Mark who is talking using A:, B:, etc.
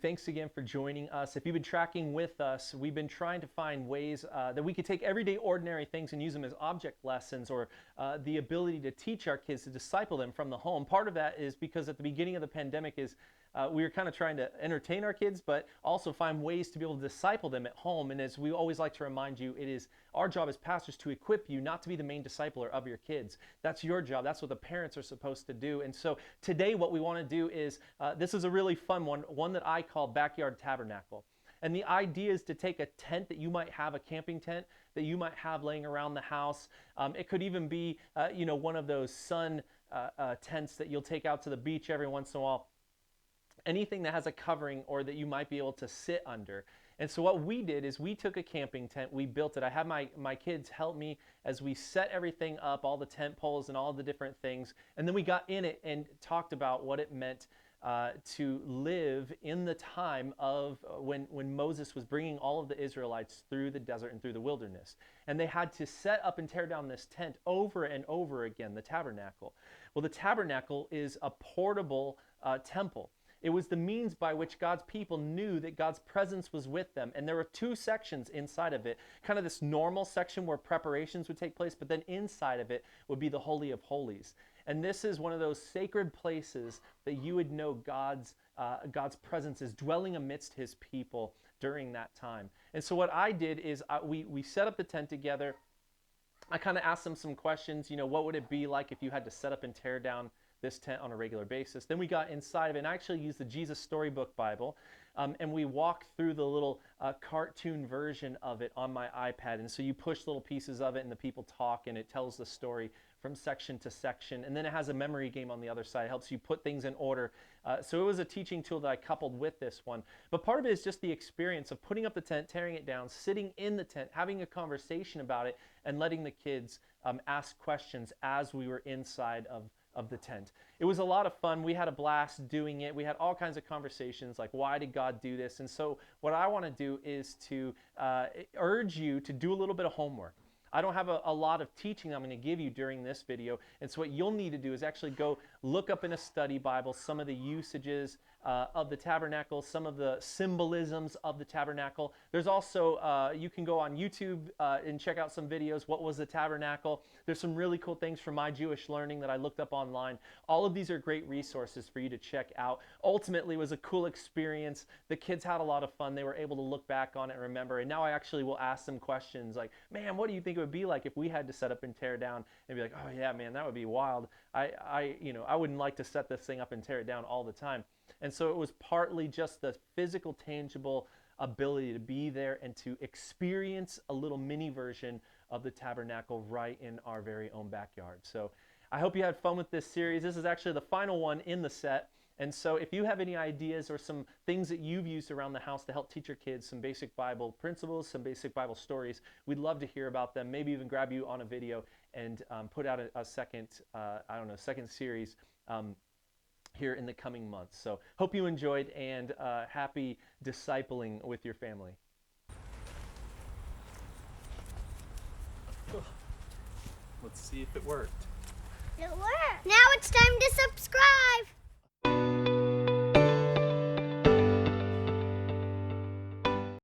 A: thanks again for joining us. If you've been tracking with us, we've been trying to find ways that we could take everyday ordinary things and use them as object lessons, or the ability to teach our kids, to disciple them from the home. Part of that is because at the beginning of the pandemic we were kind of trying to entertain our kids, but also find ways to be able to disciple them at home. And as we always like to remind you, it is our job as pastors to equip you not to be the main discipler of your kids. That's your job. That's what the parents are supposed to do. And so today what we want to do is, this is a really fun one that I call Backyard Tabernacle. And the idea is to take a tent that you might have, a camping tent that you might have laying around the house. It could even be, one of those sun tents that you'll take out to the beach every once in a while. Anything that has a covering or that you might be able to sit under. And so what we did is we took a camping tent, we built it. I had my kids help me as we set everything up, all the tent poles and all the different things. And then we got in it and talked about what it meant to live in the time of when Moses was bringing all of the Israelites through the desert and through the wilderness. And they had to set up and tear down this tent over and over again, the tabernacle. Well, the tabernacle is a portable temple. It was the means by which God's people knew that God's presence was with them. And there were two sections inside of it, kind of this normal section where preparations would take place, but then inside of it would be the Holy of Holies. And this is one of those sacred places that you would know God's presence is dwelling amidst his people during that time. And so what I did is we set up the tent together. I kind of asked them some questions. What would it be like if you had to set up and tear down this tent on a regular basis? Then we got inside of it and I actually used the Jesus Storybook Bible, and we walked through the little cartoon version of it on my iPad. And so you push little pieces of it and the people talk and it tells the story from section to section. And then it has a memory game on the other side. It helps you put things in order. So it was a teaching tool that I coupled with this one. But part of it is just the experience of putting up the tent, tearing it down, sitting in the tent, having a conversation about it, and letting the kids ask questions as we were inside of the tent. It was a lot of fun. We had a blast doing it. We had all kinds of conversations like, why did God do this? And so what I want to do is to urge you to do a little bit of homework. I don't have a lot of teaching I'm going to give you during this video. And so what you'll need to do is actually go look up in a study Bible some of the usages of the tabernacle, some of the symbolisms of the tabernacle. There's also, you can go on YouTube and check out some videos. What was the tabernacle? There's some really cool things from my Jewish learning that I looked up online. All of these are great resources for you to check out. Ultimately, it was a cool experience. The kids had a lot of fun. They were able to look back on it and remember. And now I actually will ask them questions like, man, what do you think it would be like if we had to set up and tear down? And be like, oh yeah, man, that would be wild. I wouldn't like to set this thing up and tear it down all the time. And so it was partly just the physical, tangible ability to be there and to experience a little mini version of the tabernacle right in our very own backyard. So I hope you had fun with this series. This is actually the final one in the set. And so if you have any ideas or some things that you've used around the house to help teach your kids some basic Bible principles, some basic Bible stories, we'd love to hear about them. Maybe even grab you on a video and put out a second series here in the coming months. So hope you enjoyed, and happy discipling with your family.
B: Let's see if it worked.
C: It worked. Now it's time to subscribe.